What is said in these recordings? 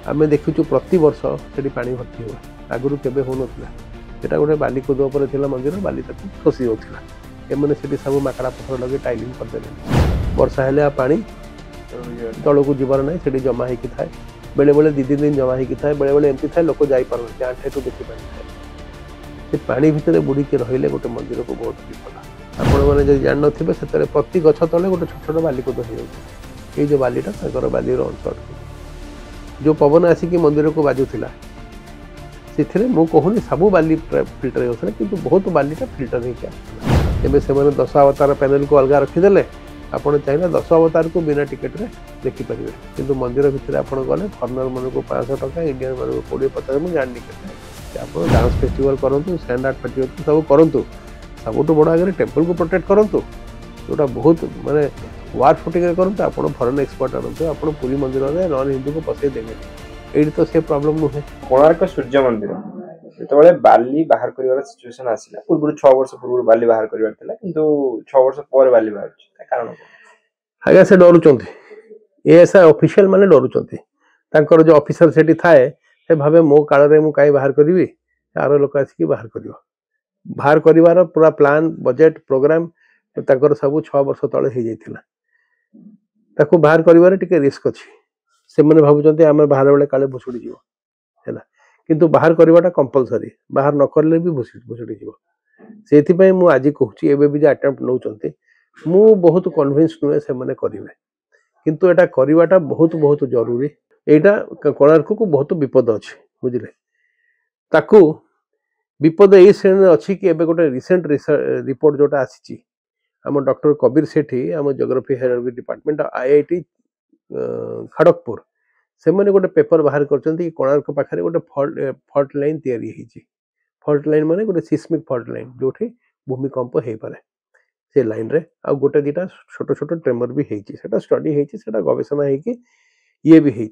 आम देखु प्रति वर्ष से पा भर्ती हुए आगुरी केवे हो नाला गोटे बालिकुद मंदिर बाली खसी होता एमने से सब माकड़ा पथर लगे टाइलिंग करदे वर्षा हेले पा तल को जीवार ना से जमा होती थाए बेले बेले 2-3 दिन जमा होती थाए बेले बेले एमती थाए लोक जापार आठे टू बेसी पानी थाए से पानी भितर बुड़ीकी रही गोटे मंदिर को बहुत विपद आपण मैंने जान थे से प्रति गछ तले गोटे छोट छोट बालिकुद हो जाए ये जो बालीटा बालीर अंश जो पवन आसिक मंदिर को बाजुला से कहूनी सब बाली फिल्टर होता कि बहुत बालीटा फिल्टर होकर से 10 अवतार पैनल को अलग रखीदे आपड़ चाहिए 10 अवतार को बिना टिकेट रे देखिपारे कि मंदिर भितर आप गले फॉरनर मन को 500 टका इंडियन मन को 20-50 मुझे जानी के आप डांस फेस्टिवल करूँ स्टैंड आर्ट फेस्टिवल सब करूँ सब बड़ आगे टेम्पल को प्रोटेक्ट करूँ जोटा बहुत माने वार फुटिंग करूँ आप फरेन एक्सपर्ट आनते आप पुरी मंदिर में नॉन हिंदू को पसई देवे ये तो से प्रॉब्लम नुहे कोणार्क सूर्य मंदिर जो बाली बाहर कर सिचुएशन आसला पूर्व 6 वर्ष पूर्व बाली बाहर कर 6 वर्ष पर बाली बाहर कारण आज्ञा से डरुंच एएसआई ऑफिशियल माने डरुंच जो ऑफिसर से थाए से भावे मो काल में मुझे बाहर करी आर लोक आसिक बाहर कर पूरा प्लान बजेट प्रोग्राम सब 6 वर्ष तले हो जाता बाहर कर रिस्क अच्छी से मैंने भावुं आम बाहर बेले काले भुशुड़ी है किंतु बाहर करवाटा कंपलसरी बाहर न करले भी भुशुड़ी से मुझे आज कहूँ एवं भी अटेम्प्ट नौ मु बहुत कन्विन्स नुहे से मैंने करेंगे किंतु एटा करवाटा बहुत बहुत जरूरी यहाँ कोणार्क को बहुत विपद अच्छे बुझे ताकू विपद ये श्रेणी अच्छी कि एबे गोटे रिसेंट रिपोर्ट जोटा आसी आम डॉक्टर कबीर सेठी आम geography heritage department IIT Kharagpur से मैंने गोटे पेपर बाहर कर कोणार्क पाखे गोटे फॉल्ट लाइन या फॉल्ट लाइन माने गोटे सिस्मिक फॉल्ट लाइन जो भूमिकंप हो पाए से लाइन रे आ गोटे 2टा छोट छोट ट्रेमर भी होता स्टडी होता गवेषणा होगी ये भी हो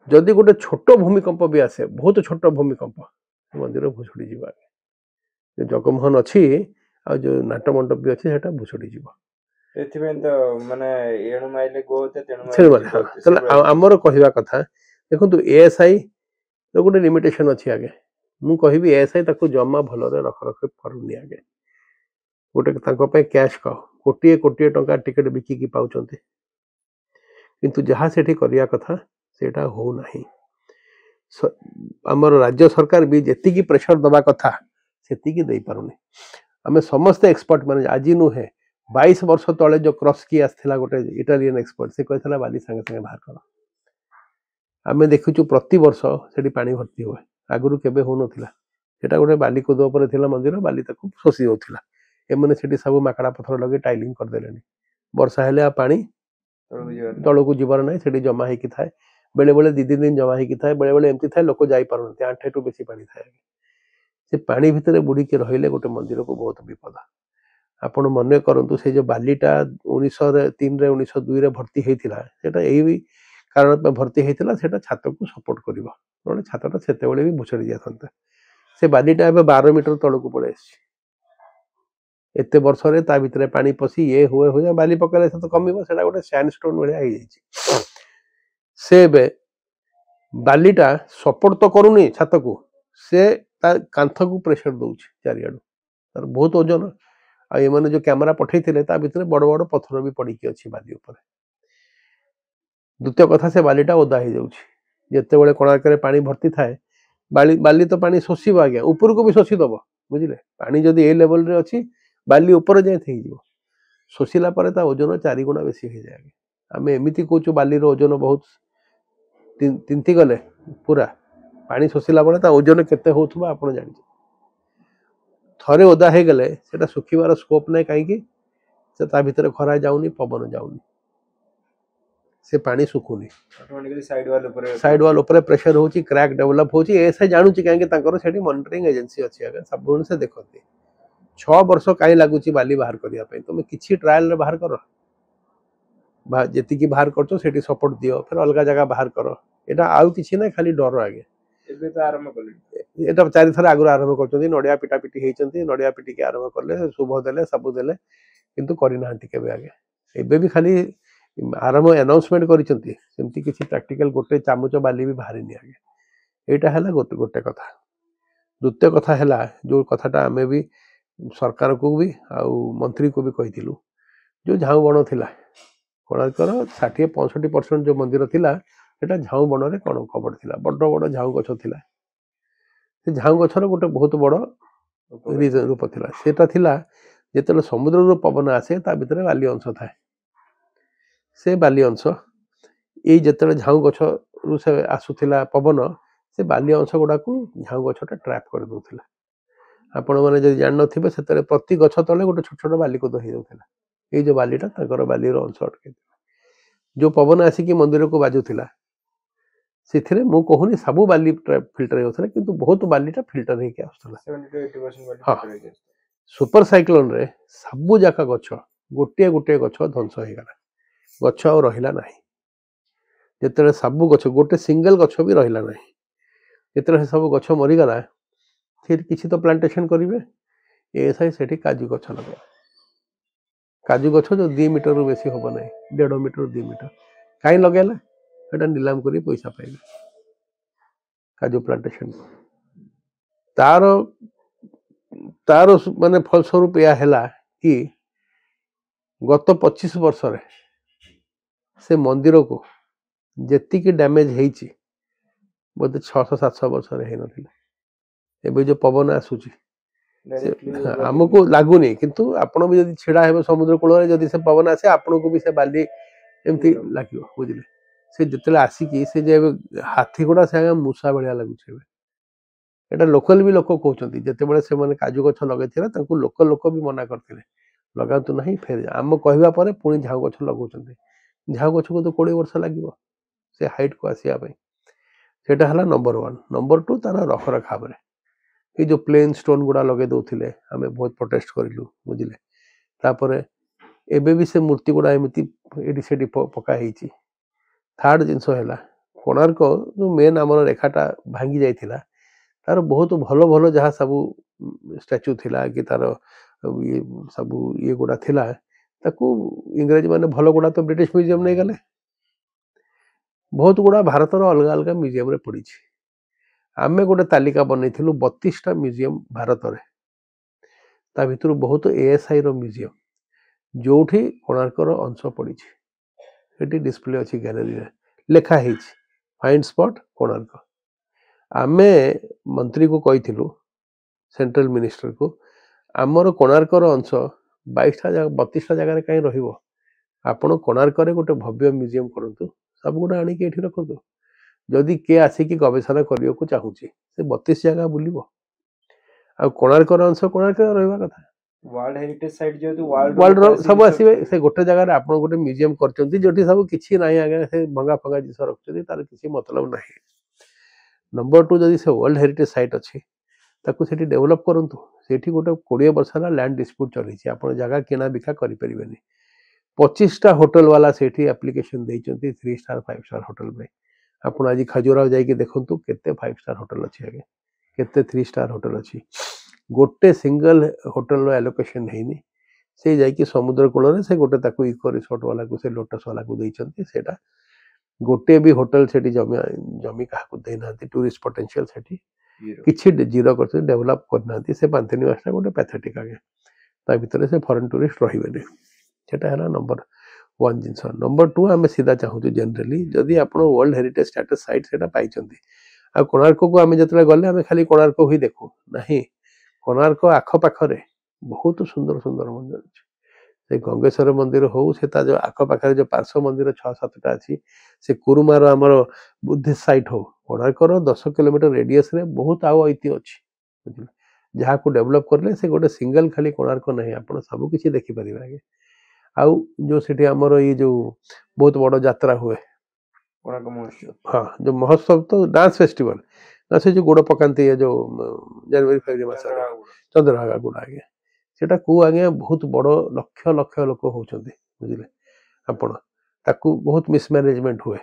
जदि गोटे छोट भूमिकंप भी आसे बहुत छोट भूमिकंप मंदिर भुशुड़ी जा जो जगमोहन अच्छी आ जो नाट मंडप भी अच्छी से भुशुड़ी आमर कहवा कथा देखो एएसआई गोटे लिमिटेशन अच्छी आगे मुझे एएसआई जमा भलरे रख रख करूनी आगे गोटे कैश काउ कोटी कोटी टंका टिकेट बिकिकी पाँच किंतु जहाँ से करने कथा सेटा हो नहीं आमर राज्य सरकार भी जी प्रेशर दबा कथा से दे पारुनी आम समस्त एक्सपर्ट माने आज नुहे 22 वर्ष तले जो क्रॉस की आसला गोटे इटालियन एक्सपर्ट से कहता बाली संगे संगे बाहर कर आम देखु प्रति वर्ष से पा भर्ती हुए आगुरी केवे हो नाला गोटे बालिकुद मंदिर बाली खसी होता एमने से सब माकड़ा पथर लगे टाइलिंग करदे वर्षा हेले पा तल को जीवार ना से जमा होती थाए बेले बेले 2-3 दिन जमा होती थाए बेले बेले एमती थाए लोक जापार आठे टू बेसी पानी थाए से पानी भितर बुड़ीकी रही गोटे मंदिर को बहुत विपद आपण मन करूँ से जो बालीटा 1903 1902 भर्ती होता यही कारण भर्ती होता छात को सपोर्ट कर छाता से भी भुशुड़ी जाता से बालीटा 12 मीटर तल को पड़े एत वर्ष भितर पानी पशि ये हुए हुए बाली पकड़े तो कम से गोटे सैंडस्टोन भाया से बालीटा सपोर्ट तो करूनी छात को से कांथ को प्रेशर दौर चारियाडू तार बहुत ओजन आने जो कैमेरा पठे भितर बड़ बड़ पत्थर भी पड़ी अच्छी बाली उपर द्वितीय कथा से बालीटा ओदा हो जाते बड़े कोणार्क पानी भर्ती थाए बाली तो पानी शोषिब आज्ञा ऊपर को भी शोषिदब बुझे पानी जदि ए लेवल रे अच्छी बाली उपर जाए शोषिला ओजन 4 गुणा बेसी हो जाए आम एमती कौच बालीर ओजन बहुत तिंती गले पूरा पानी शोषिला बेले ओजन केते होउथबा आपण जानि थरे ओदा हो गले सेटा सुखिबार स्कोप ना कहीं से भितर खरा जाऊनी पवन जाऊनी से पानी सुखुनी साइड वाल ऊपर प्रेशर होची क्रैक डेवलप होची ऐसे जानू कहीं मॉनिटरिंग एजेंसी अच्छी आगे सब से देखते 6 वर्ष कहीं लगुच बाली बाहर करने तुम किसी ट्रायल रे बाहर कर जी बाहर कर सपोर्ट दियो फिर अलग जगह बाहर कर यहाँ आउ कि ना खाली डर आगे चारि थर आगुरी आरंभ कर नड़िया पिटापिटी होती नड़िया पिटिक आरंभ कले शुभ देले सब देले किंतु करना आगे एबे भी खाली आरंभ अनाउंसमेंट करिसेंती सेमती किसी प्रैक्टिकल गोटे चामच बाली भी बाहरी नि आगे एटा हला गोटे गोटे कथा द्वितीय कथा हला जो कथाटा आमे भी सरकार को भी आउ मंत्री को भी कहिथिलु जो झाऊ बण थिला कोणार्कर 60-65% जो मंदिर थिला सेटा झाऊ बण रे कोन कबड़ थिला बड़ बड़ झाऊ गछ थिला से झाऊ गछर गोटे बहुत बड़ रूप थिला सेटा थिला जेतले समुद्र रो पवन आसे ता भितरे बाली अंश थाए से बाली अंश ए जेतले झाऊ गछ रु से आसुथिला पवन से बाली अंश गुडा को झाऊ गछटा ट्रैप कर दोथिला आपण माने जदि जान नथिबे सेतरे प्रति गछ तले गोटे छोट छोट बाली को दही दोथिला ए जो बालीटा ताकर बाली रो अंश अटके जो पवन आसी कि मंदिर को बाजुथिला सेथिरे मु कहूनी सबु बाली फिल्टर होथले किंतु बहुत बालीटा फिल्टर हे के आस्तला 70 to 80% बाली हाँ। filter ହେଇକି ଆସୁଛି। सुपर साइक्लोन रे सबु जाका गछ गोटे गोटे गछ ध्वंस हो गला गछ और रहिला नाही जेतले सबु गछ गोटे सिंगल गछ भी रहिला नाही जेतले सब गछ मरी गला फिर किछि तो प्लांटेशन करिवे एएसआई सेठी काजू गछ लगे काजू गछ जो 2 मीटर रु बेसी होबो नाही 1.5 मीटर 2 मीटर काई लगेला एटा नीलाम करी पैसा पाइबे काजू प्लांटेशन तारो तारो माने फलस्वरूप या हैला कि गत 25 वर्ष रे से मंदिर को जेति की डैमेज हेची बोधे 600-700 वर्ष रे हे नथिला एबे जो पवन आसुची Directly हमको लागुनी किंतु आपण भी जदि छिड़ा हेबे समुद्र कूल रे जदि से पवन आसे आपण को भी से बाली एमती लागियो बुझिले से जेतले आसी कि से जे हाथी गुडा से मूसा बळिया लागु छे एटा लोकल भी लोक कहउछंती जेते बेले से माने काजू गछ लगैथिला तांकू लोकल लोक भी मना करथिले लगातु नहीं फेर हम कहबा परे पुनी झाऊ गछ लगौछंती झाऊ गछ को तो 20 वर्ष लागिवो से हाइट को आसिया पई सेटा हला नंबर 1 नंबर 2 तारा रख रखाव रे ये जो प्लेन स्टोन गुडा लगे दउथिले हमें बहुत प्रोटेस्ट करिलु बुझिले तापरे एबे भी से मूर्ति गुडा एमिति एडी सेडी पका हेची थर्ड जिंस हैला कोणार्क जो मेन हमर रेखाटा भांगी जाइथिला तार बहुत भलो भलो जहाँ सबू स्टैच्यू थिला कि तार ये सबू ये गुडा थिला ताकू इंग्रेज माने भलो गुडा तो ब्रिटिश म्यूजियम नहीं गले बहुत गुडा भारत रो अलग अलग म्यूजियम रे पड़ी छी आमे गोटे तालिका बनैथिलु 32टा म्यूजियम भारत रे ता भितर बहुत एएसआई रो म्यूजियम जोठी कोणार्क रो अंश पड़ी छी एटी डिस्प्ले अछि गैलरी रे लेखा हेछि फाइंड स्पॉट कोणार्क आमे मंत्री को कहिथिलु सेंट्रल मिनिस्टर को आमर कोणार्क रो अंश 22टा जगह 32टा जगह रे काई रहिबो आपण कोणार्क रे गोटे भव्य म्यूजियम करंतु सब गुडा आनी के एठी रखंतु जदि के आसी कि गवेषणा करियो को चाहूची से 32 जगह बुलिबो आ कोणार्क रो अंश कोणार्क रे रहबा कथा वर्ल्ड हेरिटेज साइट जेतु वर्ल्ड रो सब आसीबे से गोटे जगह रे आपण गोटे म्यूजियम करचंती जोठी सब किछि नाही आगे से भंगा फंगा जिस रखचंती तार किछि मतलब नाही नंबर 2 जदि से वर्ल्ड हेरिटेज साइट अछि ताकू सेठी डेवलप करंतु सेठी गोटे 20 वर्ष ला लैंड डिस्प्यूट चली छी आपण जगह केना बिका करि परिबेनी 25टा होटल वाला सेठी एप्लीकेशन देइचंती 3 स्टार 5 स्टार होटल में आपण आज खजुराव जाई के देखंतु केते 5 स्टार होटल अछि आगे केते 3 स्टार होटल अछि गोटे सिंगल होटल रो एलोकेशन हेनी से जाई कि समुद्र कूल रे से गोटे ताकू इको रिसोर्ट वाला को से लोटस वाला को देइचंती सेटा गोटे भी होटल सेठी जमी काहा को देनाती टूरिस्ट पोटेंशियल सेठी किछि जीरो करते डेवलप करनाती से पांथनी वास्ता गोटे पैथेटिक आगे ता भितरे से फॉरेन टूरिस्ट रहिबेनी सेटा हला नंबर 1 जिंस नंबर 2 हमें सीधा चाहू जनरली जदि आपण वर्ल्ड हेरिटेज स्टेटस साइट सेटा पाइचंती आ कोणार्क को हमें जतले गले हमें खाली कोणार्क ही देखू नहीं कोणार्क आख पाखरे बहुत सुंदर सुंदर मंदिर अछि से गंगेश्वर मंदिर हो से ता जो आख पाखरे जो पार्श्व मंदिर 6-7टा अछि से कुरुमार हमर बुद्धिस्ट साइट हो कोणार्क रो 10 किलोमीटर रेडियस रे बहुत आव ऐति अछि बुझिले जहा को डेवलप करले से गोटे सिंगल खाली कोणार्क नहीं आपण सब किछि देखि परिबा आगे आउ जो सेठी हमर ये जो बहुत बड़ यात्रा हुए कोणार्क महोत्सव हाँ जो महोत्सव तो डांस फेस्टिवल ना से जो गोड़ पकांती है जो जनवरी फरवरी मास चंद्रभागा गुड़ा आगे सेटा को आगे बहुत बड़ लक्ष लक्ष लोक होचंदी बुझिले आपण ताकू बहुत मिसमैनेजमेंट हुए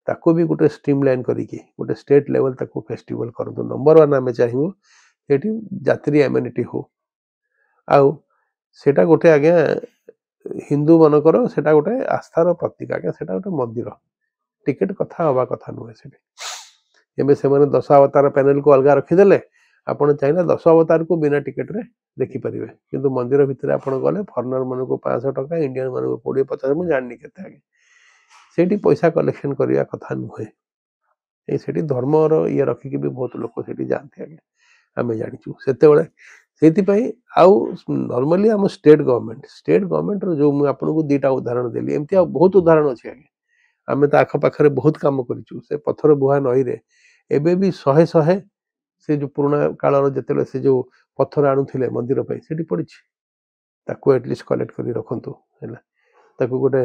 ताकू भी गोटे स्ट्रीमलाइन करिकी गोटे स्टेट लेवल ताकू फेस्टिवल करतो नंबर 1 हमें चाहिबो सेठी यात्री एम्यूनिटी हो आउ सेटा गोटे आगे हिंदू मनकर सेटा गोटे आस्थार प्रतीक आज्ञा सेटा गोटे मंदिर टिकेट कथा हवा कथा नुहे सेठी एबे से माने 10 अवतार पैनल को अलग रखिदेले आपण चाहिए 10 अवतार को बिना टिकेट रे देखिपारे किंतु मंदिर भितर आपण गले फॉरेनर मन को 500 टका इंडियन मन को 20-50 मुझे जाननी के सेठी पैसा कलेक्शन करने कथा नुहे ये धर्मर ये रखिकी भी बहुत लोक से जाते आगे आम जाचु से आउ नॉर्मली आम स्टेट गवर्नमेंट जो मुझे आपको 2टा उदाहरण देली एमती बहुत उदाहरण अच्छे आगे आम तो आखपाखे बहुत कम करूँ से पथर बुहा नई रे एबे भी शहे शहे से जो पुराना कालर जिते से जो पथर आणुले मंदिर से पड़ी एटलिस्ट कलेक्ट कर रखु है गोटे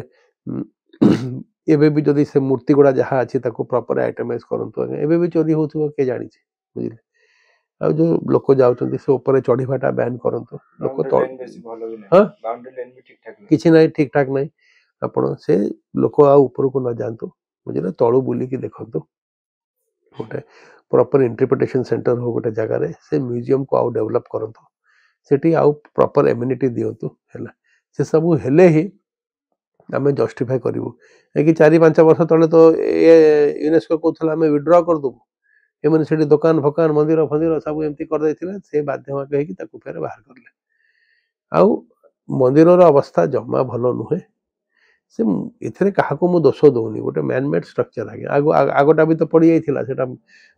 एबे भी जदि से मूर्ति गुड़ा जहाँ अच्छी प्रॉपर आइटमाइज करूँ एबे भी चोरी हो किए जानी बुझे आ जो लोक जाऊँ से ऊपर चढ़ीवाटा बैन करूँ लोक किसी ना ठीक ठाक ना आपण से लोक आपर को न जातु बुझे तलू बुलिकी देखु गोटे प्रॉपर इंटरप्रिटेशन सेंटर हो गोटे जगार से म्यूजियम को आउ डेवलप करूँ से आउ प्रॉपर एम्यूनिटी दिंतु है से सब हेले ही आम जस्टिफाई करूँ कि 4-5 वर्ष तले तो यूनेस्को कहला आम विड्रॉ करदेबू एमने से दुकान फकान मंदिर फंदिर सब एमती कर से बाध्य कहीकि फेर बाहर करले आउ मंदिर अवस्था जमा भल नुहे से इथे क्या मु दोष दौनी गोटे मैनमेड स्ट्रक्चर आगे आगटा भी तो पड़ जाता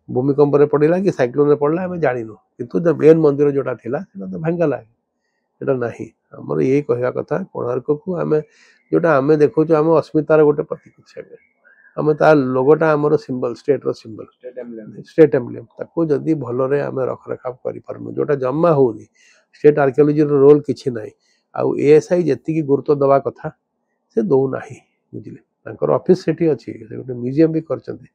भूमिकंप पड़ा कि साइक्लोन पड़ा आम जानु कि मेन मंदिर जोटा था तो भांगला सेटा ना आमर यही कहवा कथा कोणार्क को आम जोटा आम देखु आम अस्मितार गोटे प्रतीक आम ता लोगोटा आमर सिंबल स्टेट रो सिंबल स्टेट एम्ब्लेम ताको जदि भलरे आम रखरखाव करिपारनु जोटा जमा होनी स्टेट आर्कियोलॉजी रो रोल किछि नाही आउ एएसआई जति गुरुत्व दवा कथा से दौ नाही बुझिले तांकर ऑफिस सेठी अछि गोटे म्यूजियम भी करचंती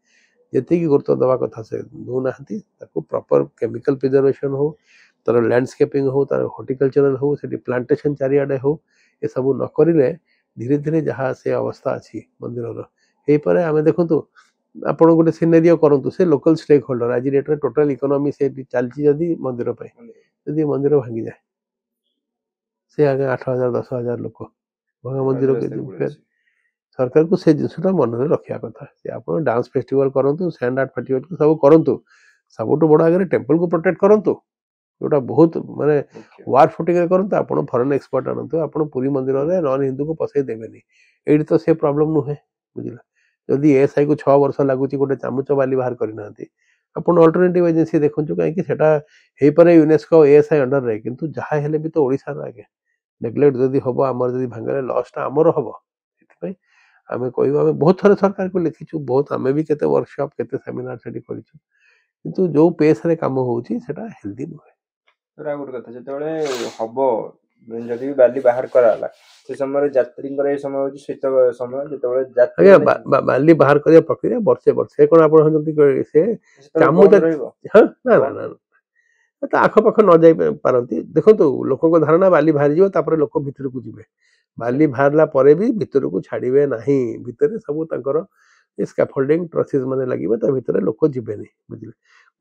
जति गुरुत्व दवा कथा से दौ नाहंती ताको प्रॉपर केमिकल प्रिजर्वेशन हो तार लैंडस्केपिंग हो तार हॉर्टिकल्चरल हो सेठी प्लांटेशन चारियाडे हो ए सब न करिले धीरे धीरे जहाँ से अवस्था अच्छी मंदिर पर आम देखु आपण गोटे सिनेरियो करूँ से लोकल स्टेक होल्डर आज डेट में टोटाल इकोनॉमी से चलती जदि मंदिर जदि मंदिर भांगी जाए से आगे 8,000 10,000 लोक भंगा मंदिर के सरकार को से जिनसा मन में रखा कथा से आप डांस फेस्टिवल करूँ सैंड आर्ट फेस्टिवल सब करूँ सबुठ बड़ आगे टेम्पल को प्रोटेक्ट करूँ जोटा बहुत माने वार फुटिंग करूँ आप फॉरेन एक्सपर्ट आणतु आप पुरी मंदिर में नॉन हिंदू को पसई देवेनि ये तो से प्रॉब्लम नुहे बुझला जदि एएसआई को 6 वर्ष लगुच गोटे चामुच बाली बाहर करना आप अल्टरनेटिव एजेंसी देखु कहीं कहीं पारे यूनेस्को एएसआई अंडर रहे किंतु जहाँ हेले भी तो ओडिशा आगे नेग्लेक्ट जदि हम आमर जदि भांगे लॉसटा आमर हम से आम कह बहुत थर सरकार को लिखीचु बहुत आम भी केते वर्कशॉप केते सेमिनार से करिछु किंतु जो पेस रे काम होउची सेटा हेल्दी नुहे गोटे कथा जो हम जदि बाली बाहर कराला से समय यात्री समय होची शीत समय जतबे बाली बाहर करिया प्रक्रिया वर्षे वर्षे कोन आपण हंती से चामुच हां ना ना ना तो आख पाख न जाई पारंती देखंतु लोक को धारणा बाली बाहर जिवो तापर लोक भितर को जिवे बाली बाहरला परे भी भितर को छाड़िबे नाही भितर सब तांकर स्कैफोल्डिंग ट्रसेस माने लागिबे ता भितर लोक जिबेनी बुझिले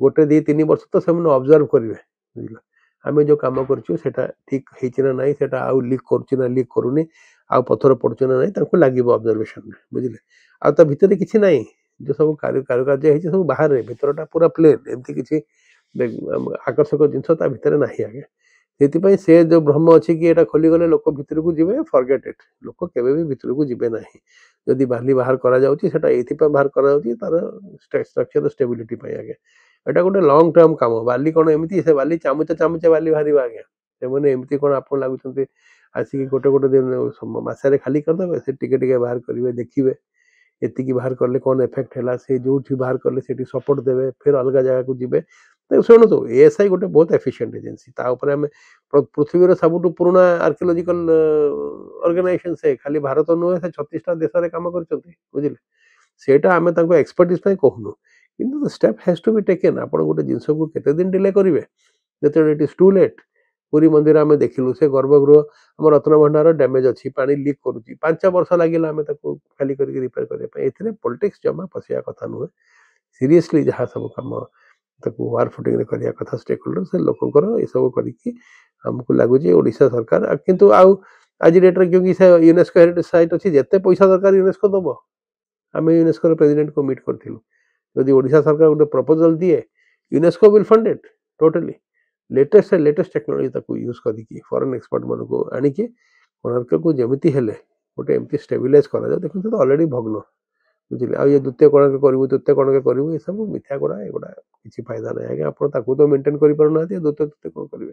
गोटे 2-3 वर्ष तो सेमन ऑब्जर्व करिवे बुझिले आम जो कम कर ठीक है ना सेटा आउ लीक कर लीक करूनी आउ पथर पड़ुना ना लगे ऑब्जर्वेशन बुझे आ भितर किसी ना जो सब कारुकार्य सब बाहर भितरटा पूरा प्लेन एमती किसी आकर्षक जिनस भितर ना आगे से जो भ्रम अच्छी कि यहाँ खोलीगले लोक भितर को जी फरगेट इट लोक के भितर को जीवे ना जदि बाली बाहर करा ये बाहर तार स्ट्रक्चर स्टेबिलिटी आगे एटा गोटे लॉन्ग टर्म काम बाली कौन एमती से बाली चामुचे चामुचे बाली बाहर आज्ञा से एमती कौन आप लगुच आसिक गोटे गोटे दिन मसरे खाली करदे से टिके बाहर करेंगे देखिए एति बाहर कले कौन इफेक्ट है से जो बाहर कले से सपोर्ट देवे फिर अलग जगह को जी शुणु तो एएसआई गोटे बहुत एफिशिएंट एजेंसी आम पृथ्वी सबुठ पुराना आर्कियोलॉजिकल ऑर्गेनाइजेशन से खाली भारत नुहे से 36टा देश में काम कर बुझे सेटा आम एक्सपर्टिज कहूनु किंतु step has to be taken आप गोटे जिनस को केते दिन डिले करेंगे जो it is too late Puri मंदिर आम देखिलु से गर्भगृह आम रत्न भंडार डैमेज अच्छी पानी लीक करुच्ची 5 वर्ष लगे आम खाली करके रिपेयर करने पॉलिटिक्स जमा पशिया कथा नुहे सीरियसली जहाँ सब कम वार फुटिंग करने कथा स्टेक होल्डर से लोकंर ये सब करके हमको लगुच ओडिशा सरकार किंतु आउ आज डेट रे क्योंकि से यूनेस्को हेरिटेज साइट अच्छी जिते पैसा दरकार यूनेस्को दब आम यूनेस्को प्रेसिडेंट को मीट करूँ जदि ओडिशा सरकार गोटे प्रपोजल दिए UNESCO will fund it totally latest technology ताको यूज करके फॉरेन एक्सपर्ट मान को आनिकी कोणार्क को जमिति हेले गोटे एमती स्टेबिलाइज करा जाए देखो तो ऑलरेडी भग्न बुझिले आ ये द्वितीय कोणार्क करू तृतीय कोणार्क करू ये सब मिथ्या गुड़ा एगुड़ा किसी फायदा नहीं आगे आप तो मेंटेन कर पारना द्वितीय तृतीय कौन करेंगे।